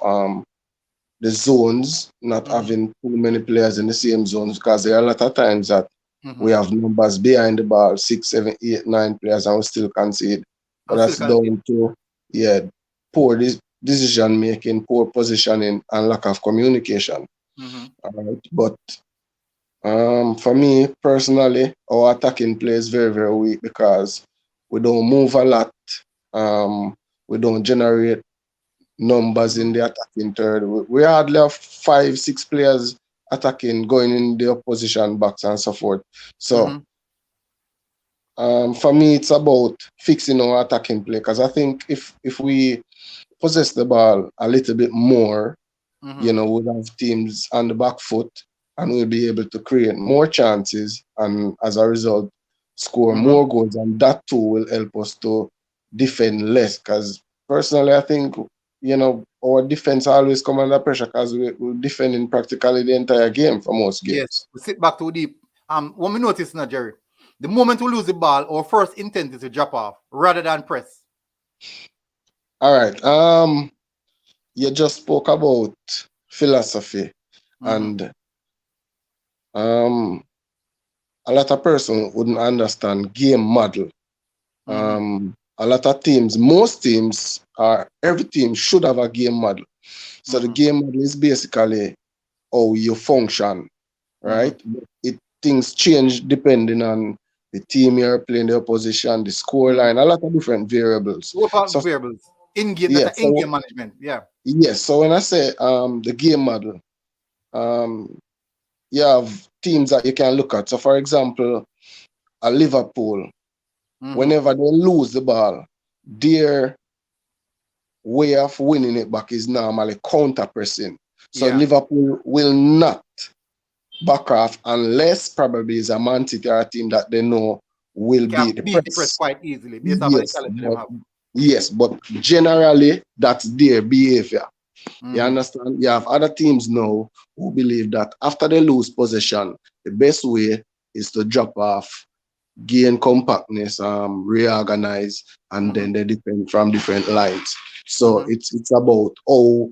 the zones, not having too many players in the same zones, because there are a lot of times that we have numbers behind the ball, 6, 7, 8, 9 players, and we still concede. But that's down to poor decision making, poor positioning, and lack of communication. All right. But for me personally, our attacking play is very, very weak because we don't move a lot. We don't generate numbers in the attacking third. We hardly have 5, 6 players attacking, going in the opposition box and so forth. So for me, it's about fixing our attacking play, because I think if we possess the ball a little bit more, we'll have teams on the back foot and we'll be able to create more chances and as a result score more goals, and that too will help us to defend less, because personally I think our defense always come under pressure because we're defending practically the entire game for most games. Yes, we sit back too deep. What we notice now, Jerry, the moment we lose the ball, our first intent is to drop off rather than press. All right. You just spoke about philosophy, and a lot of person wouldn't understand game model. A lot of teams, most teams, every team should have a game model. So the game model is basically how you function, right? Things change depending on the team you're playing, the opposition, the score line, a lot of different variables. Variables. In-game, that's in-game management, yeah. Yes, so when I say the game model, you have teams that you can look at. So for example, a Liverpool, whenever they lose the ball, their way of winning it back is normally counter-pressing. So Liverpool will not back off unless probably is a Man City or a team that they know will beat the beat the press press. quite easily based on the talent they have. Yes, but generally that's their behavior. You understand? You have other teams now who believe that after they lose possession, the best way is to drop off, gain compactness, reorganize, and then they defend from different lines. So it's about how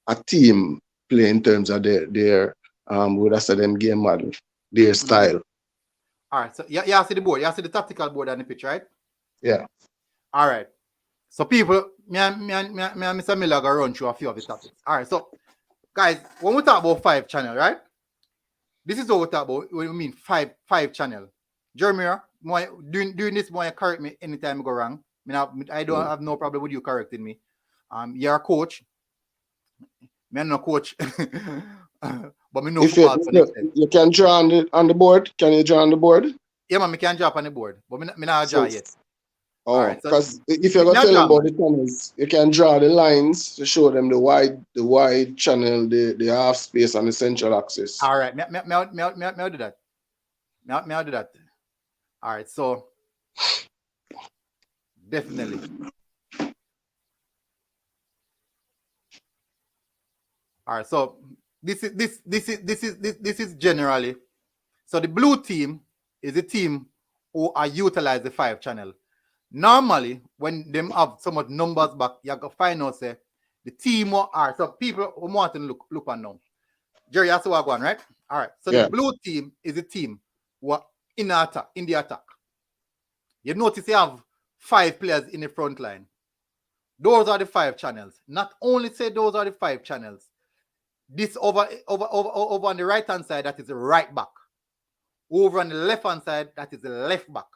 a team play in terms of their would I say them game model, their style. All right. So yeah, see the board. You see the tactical board on the pitch, right? Yeah. All right. So people, me and Mr. Miller go run through a few of the topics. All right. So guys, when we talk about 5 channel, right? This is what we talk about when we mean five channel. Jeremy, doing this, you correct me anytime I go wrong. I don't have no problem with you correcting me. You're a coach. Me I'm no coach. But me know if you can draw on the board. Can you draw on the board? Yeah, man, me can draw on the board, but me not draw yet. Oh, because if you're going to tell them about the channels, you can draw the lines to show them the wide channel, the half space, and the central axis. All right, me do that. Me do that. All right, so definitely. All right, so this is generally. So the blue team is a team who are utilize the 5 channel. Normally, when them have so much numbers back, you can find out say the team are so people who want to look on now. Jerry, that's what I'm going, right? All right. So the blue team is a team who are in the attack. You notice you have 5 players in the front line. Those are the 5 channels. Not only say those are the 5 channels. This over on the right hand side, that is the right back. Over on the left hand side, that is the left back.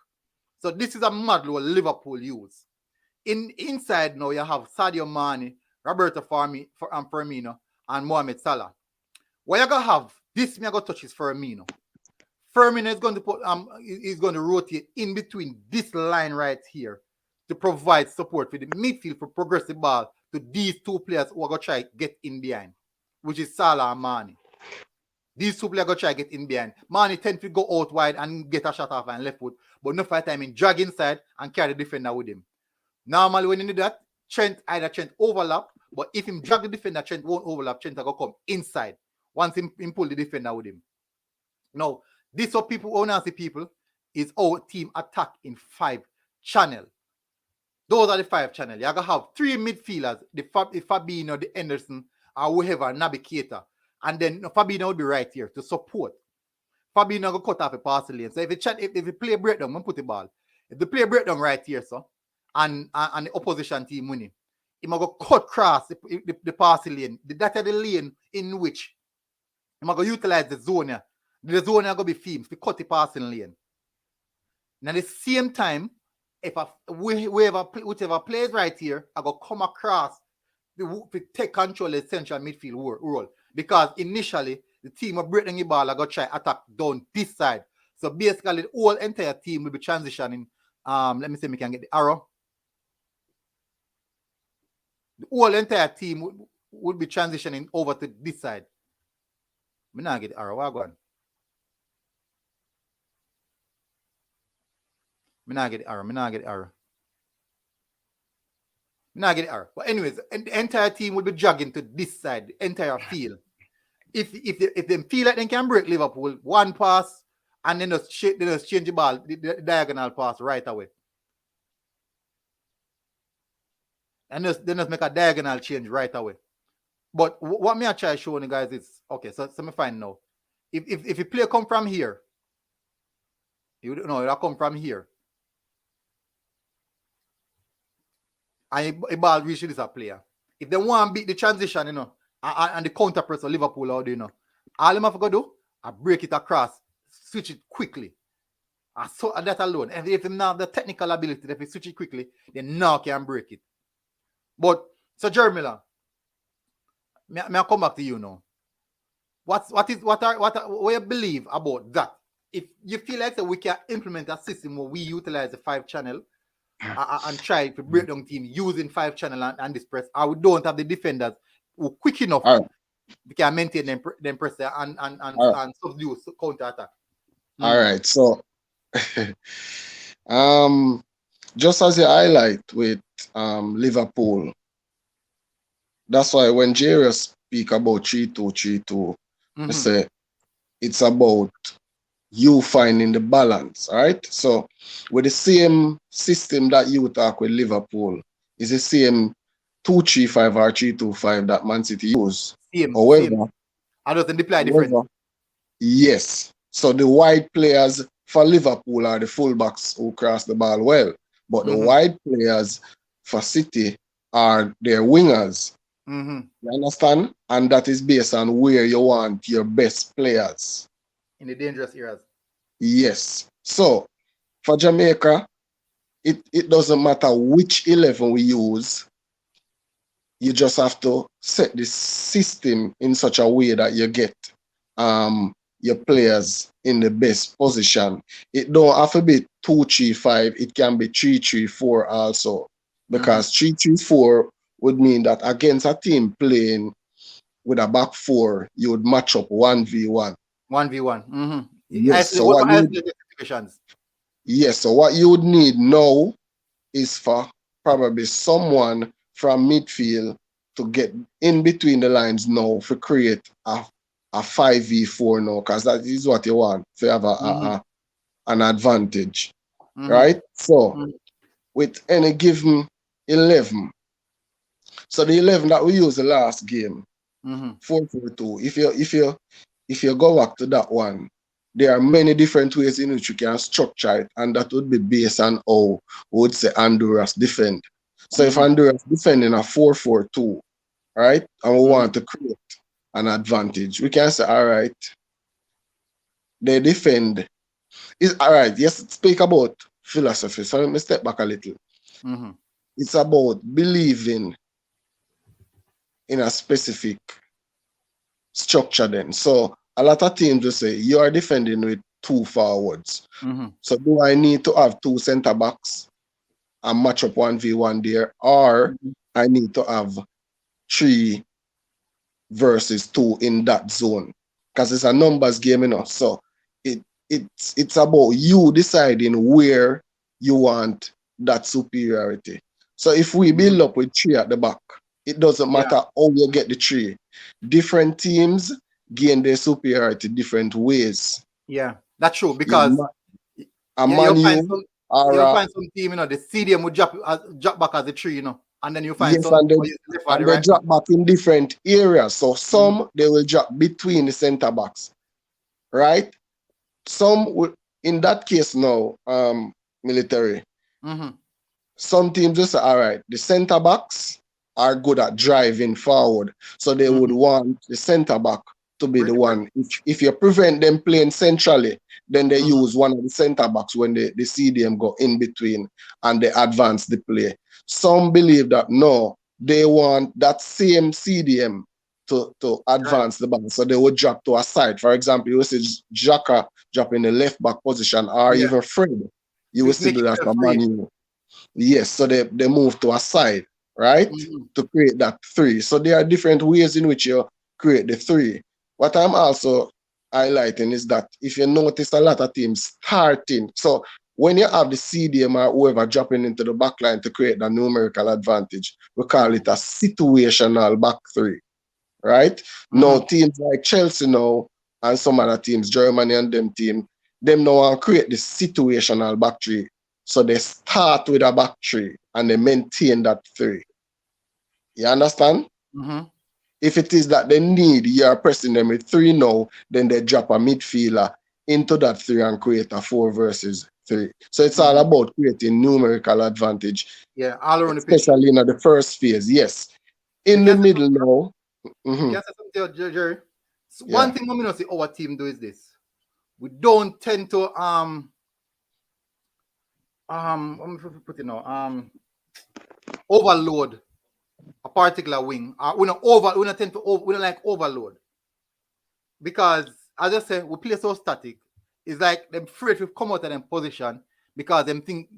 So this is a model what Liverpool use. Inside now you have Sadio Mane, Roberto Firmino, and Mohamed Salah. What you're gonna have, this me I go touch is Firmino. Firmino is going to put is going to rotate in between this line right here to provide support for the midfield for progress the ball to these 2 players who are gonna try to get in behind, which is Salah and Mane. These 2 players go try to get in behind. Mane tend to go out wide and get a shot off and left foot, but no fight time in drag inside and carry the defender with him. Normally when you do that, Trent overlap, but if him drag the defender, Trent won't overlap. Trent will come inside once him pull the defender with him. Now, this what people want to see people is our team attack in 5 channel. Those are the 5 channel. You're gonna have 3 midfielders, the Fabinho, the Henderson, or whoever, navigator. And then Fabinho will be right here to support. Fabinho will cut off a pass lane. So if you play breakdown, I'm put the ball. If the play breakdown right here, so and the opposition team winning, he might go cut cross the pass lane. That is the lane in which he might go utilize the zone here. The zone here go be themes to cut the passing lane. Now at the same time, if whichever plays right here, I go come across to take control of the central midfield role. Because initially, the team will break down the ball and go try attack down this side. So basically, the whole entire team will be transitioning. Let me see if we can get the arrow. The whole entire team would be transitioning over to this side. Me not get the arrow. Where going? Me not get the arrow. But anyways, the entire team will be jogging to this side, the entire field. If they feel like they can break Liverpool, one pass, and then just change the ball, the diagonal pass right away. And just make a diagonal change right away. But what me I try showing you guys is, okay, so me find now. If a player come from here, it'll come from here. And a ball reaches this player. If they want to beat the transition, and the counter press of Liverpool, all them have to do, I break it across, switch it quickly. And so that alone. And if they have the technical ability, if they switch it quickly, then now can break it. But so Jerry Miller, may I come back to you now? What you believe about that? If you feel like that we can implement a system where we utilize the 5 channel and try to break down team using 5 channel and this press, or we don't have the defenders who quick enough, we can maintain them press there and subdue counter attack. All right, so Just as you highlight with Liverpool, that's why when Jerry speak about 3-2-3-2, I say it's about you finding the balance, right? So with the same system that you talk with Liverpool, is the same 2-3-5 or 3-2-5 that Man City use. Same. I don't deploy different. Yes. So the wide players for Liverpool are the fullbacks who cross the ball well, but the wide players for City are their wingers. You understand? And that is based on where you want your best players. In the dangerous areas. Yes. So for Jamaica, it doesn't matter which 11 we use. You just have to set the system in such a way that you get your players in the best position. It don't have to be 2-3-5. It can be 3-3-4 also, because 3-3-4 would mean that against a team playing with a back four, you would match up 1v1. 1v1. Yes. So what you would need now is for probably someone from midfield to get in between the lines now to create a 5v4 now, because that is what you want to have an advantage, right? So with any given 11, so the 11 that we used the last game, 4-4-2, if you go back to that one, there are many different ways in which you can structure it, and that would be based on how we would say Honduras defend. So if Honduras defending a 4-4-2, right, and we want to create an advantage, we can say, all right, they defend. All right, yes, speak about philosophy. So let me step back a little. It's about believing in a specific structure then. So a lot of teams will say, you are defending with 2 forwards. So do I need to have 2 center backs and match up 1v1 there, or I need to have 3 versus 2 in that zone? Because it's a numbers game, you know. So it's about you deciding where you want that superiority. So if we build up with 3 at the back, it doesn't matter how you get the 3. Different teams gain their superiority different ways. Yeah, that's true, because you'll find some team, you know, the CDM would drop back as a 3, you know, and then you find some and they drop back in different areas. So some they will drop between the center backs, right? Some will, in that case now, military. Some teams just say, all right, the center backs are good at driving forward, so they would want the center back to be the one. If you prevent them playing centrally, then they use one of the center backs when they see them go in between and they advance the play. Some believe that no, they want that same CDM to advance the ball, so they would drop to a side. For example, you will see Xhaka drop in the left back position, or even Fred. You will see that for Man U. Yes, so they move to a side, right, to create that 3. So there are different ways in which you create the 3. What I'm also highlighting is that if you notice a lot of teams starting, so when you have the CDM or whoever dropping into the back line to create the numerical advantage, we call it a situational back 3, right? Now teams like Chelsea now and some other teams, Germany and them now want to create the situational back 3. So they start with a back 3 and they maintain that 3. You understand? If it is that they need, you are pressing them with 3 now, then they drop a midfielder into that 3 and create a 4 versus 3. So it's all about creating numerical advantage. Yeah, all around especially in the first phase. Yes. In the middle now. Can I say something, Jerry? So one thing I'm going to say our team do is this. We don't tend to put it now, overload a particular wing. We don't tend to we don't like overload, because as I say, we play so static. It's like them afraid to come out of them position, because them think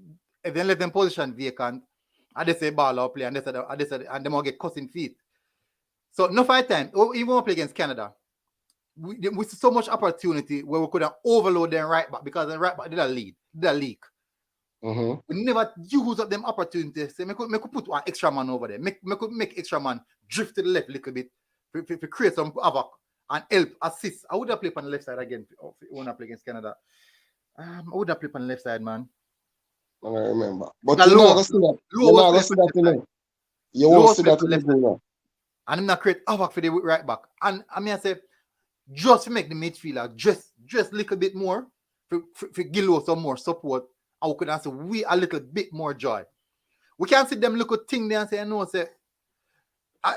if they let them position vacant and they say ball out play and they say and them all get cussing feet. So no fight time. Even when we play against Canada, we see so much opportunity where we could have overload them right back, because the right back did a leak. We never use up them opportunities. So me could put one extra man over there. Make extra man drift to the left a little bit to create some havoc and help assist. I would have played on the left side again when I play against Canada. I would have played on the left side, man. I don't remember. But you're not going to see that. You're not going to see that, you know. You won't see that in the goal. And I'm not create havoc for the right back. And I mean, I say, just to make the midfielder just a little bit more, for give some more support, and we could answer we a little bit more joy. We can't see them little thing there and say, no, say, as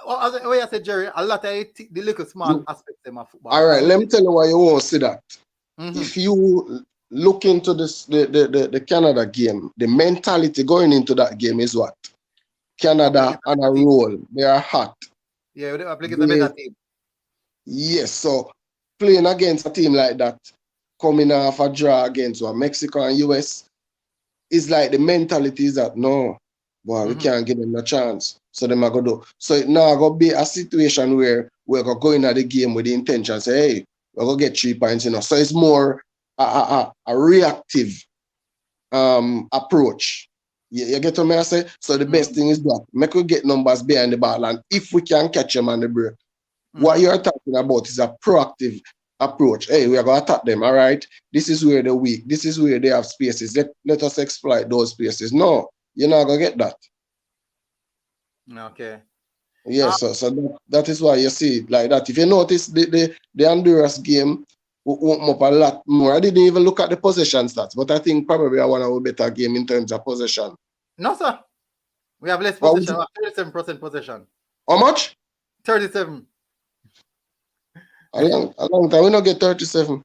I said, Jerry, a lot of the little small aspects of my football. All right, let me tell you why you won't see that. If you look into this, the Canada game, the mentality going into that game is what? Canada on a roll. They are hot. Yeah, they are playing against a better team. Yes, so playing against a team like that, coming off a draw against Mexico and US, is like the mentality is that no, boy, we can't give them a chance. So they might go do. So it now going to be a situation where we're going to go into the game with the intention say, hey, we're going to get 3 points, you know. So it's more a reactive approach. You get what I say? So the best thing is that make we get numbers behind the ball, and if we can catch them on the break, what you're talking about is a proactive approach. Hey, we are going to attack them, all right? This is where they're weak. This is where they have spaces. Let us exploit those spaces. No, you're not going to get that. Okay. Yeah, so that is why you see it like that. If you notice, the Honduras game opened up a lot more. I didn't even look at the possession stats, but I think probably I want a better game in terms of possession. No, sir. We have less possession. We have 37% possession. How much? 37. A long time. We don't get 37.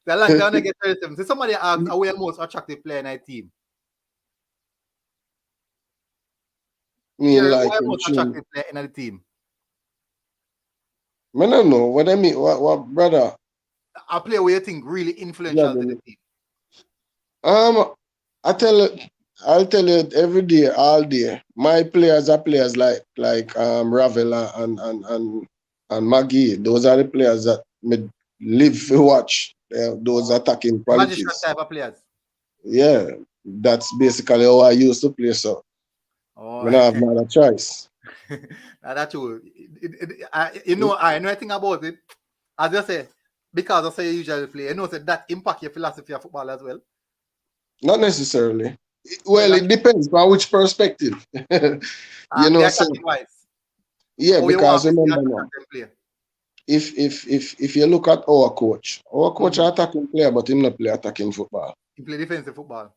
The long time we get 37. So somebody asked, are we the most attractive player in our team? Like who are most attractive player in the team? I don't know. What I mean, what brother? A player where you think really influential to the team. I'll tell you every day, all day. My players are players like Ravel and Maggie. Those are the players that me live to watch. Those attacking qualities. Magician type of players. Yeah, that's basically how I used to play. So I don't have another choice. That's true. I know anything about it. As I say, because I say you usually play, you know that impact your philosophy of football as well. Not necessarily. Well, it depends on which perspective. You know, so yeah, because remember now, if you look at our coach is attacking player, but him not play attacking football. He play defensive football.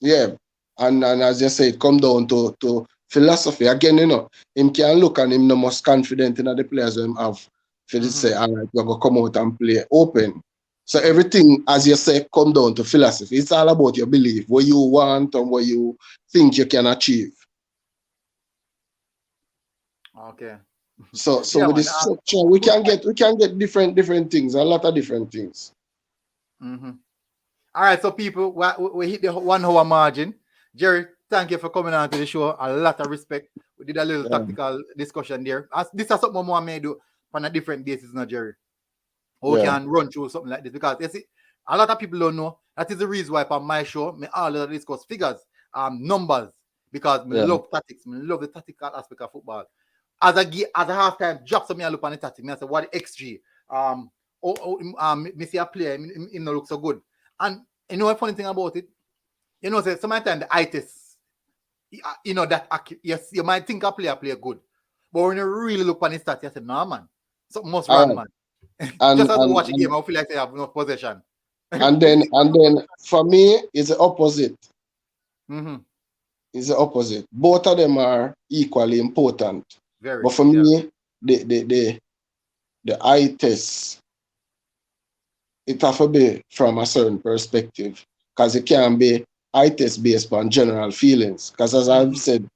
Yeah, and as you say, it come down to philosophy again. You know, him can look and him the most confident in the players him have. For to say, all right, we're gonna come out and play open. So everything, as you say, come down to philosophy. It's all about your belief, what you want and what you think you can achieve. Okay. So with this structure, we can get different things, a lot of different things. All right, so people, we hit the 1 hour margin. Jerry, thank you for coming on to the show. A lot of respect. We did a little tactical discussion there. This is something more I may do on a different basis now, Jerry. Or can run through something like this, because you see, a lot of people don't know. That is the reason why on my show, me all discuss figures, numbers, because I love tactics. I love the tactical aspect of football. As a halftime drop, some me look on the tactics. I say, what the XG? Me see a player, him no look so good. And you know a funny thing about it? You know, say sometimes the eye test, you know that yes, you might think a player play good, but when you really look on his stats, you say, no man, something must run, man. And, just as I watch a game, I feel like they have no possession. And then for me, it's the opposite. It's the opposite. Both of them are equally important. But for me, the eye test, it has to be from a certain perspective, because it can be eye test based on general feelings. Because as I've said,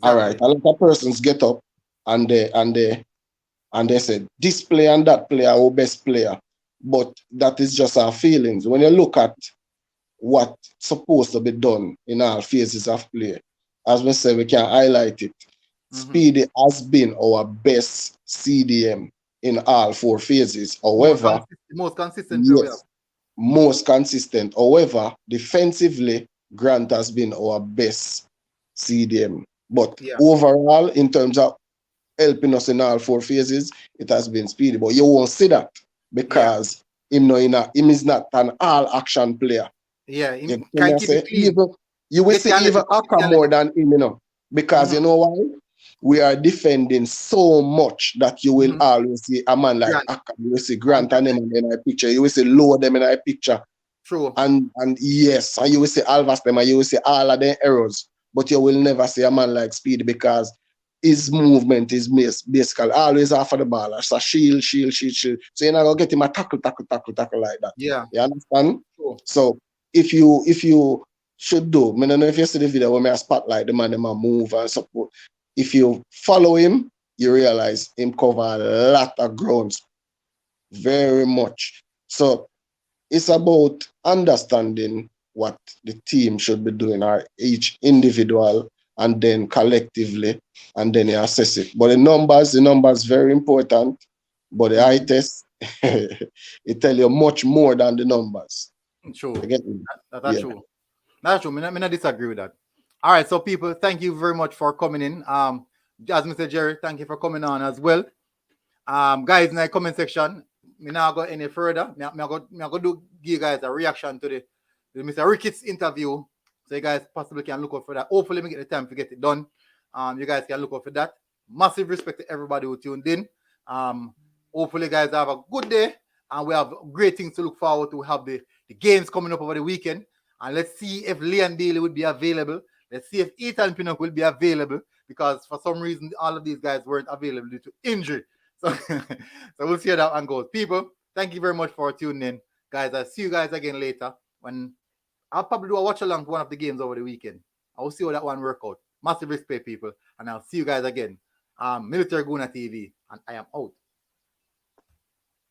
all right, a lot of persons get up and they said, this player and that player are our best player. But that is just our feelings. When you look at what's supposed to be done in all phases of play, as we say, we can highlight it. Speedy has been our best CDM. in all 4 phases. However, most consistent player we have. yes, most consistent. However, defensively, Grant has been our best CDM. But overall, in terms of helping us in all 4 phases, it has been Speedy. But you won't see that because him is not an all-action player. Yeah, you can keep it clean. You will see even Aka more than him, because you know why? We are defending so much that you will always see a man like Aka. You will see Grant and them in a picture. You will see Low them in a picture. True. And yes, and you will see Alvas them, and you will see all of their errors. But you will never see a man like Speed because his movement is basically always after the ball. It's a shield. So you're not gonna get him a tackle like that. Yeah. You understand? True. So if you should do, I don't know if you see the video where I spotlight the man, move and support. If you follow him, you realize him cover a lot of grounds, very much. So it's about understanding what the team should be doing, or each individual, and then collectively, and then you assess it. But the numbers very important. But the eye test, it tell you much more than the numbers. True. That's true. That's true. I disagree with that. All right, so people, thank you very much for coming in. As Mr. Jerry, thank you for coming on as well. Guys, in the comment section, me not go any further. Me go give you guys a reaction to the Mr. Ricketts interview, so you guys possibly can look out for that. Hopefully, we get the time to get it done. You guys can look out for that. Massive respect to everybody who tuned in. Hopefully, guys have a good day, and we have great things to look forward to. We have the games coming up over the weekend, and let's see if Leon Daly would be available. Let's see if Ethan Pinnock will be available, because for some reason all of these guys weren't available due to injury. So, so we'll see how that one goes. People, thank you very much for tuning in. Guys, I'll see you guys again later when I'll probably do a watch along to one of the games over the weekend. I will see how that one work out. Massive respect, people, and I'll see you guys again. Military Guna TV, and I am out.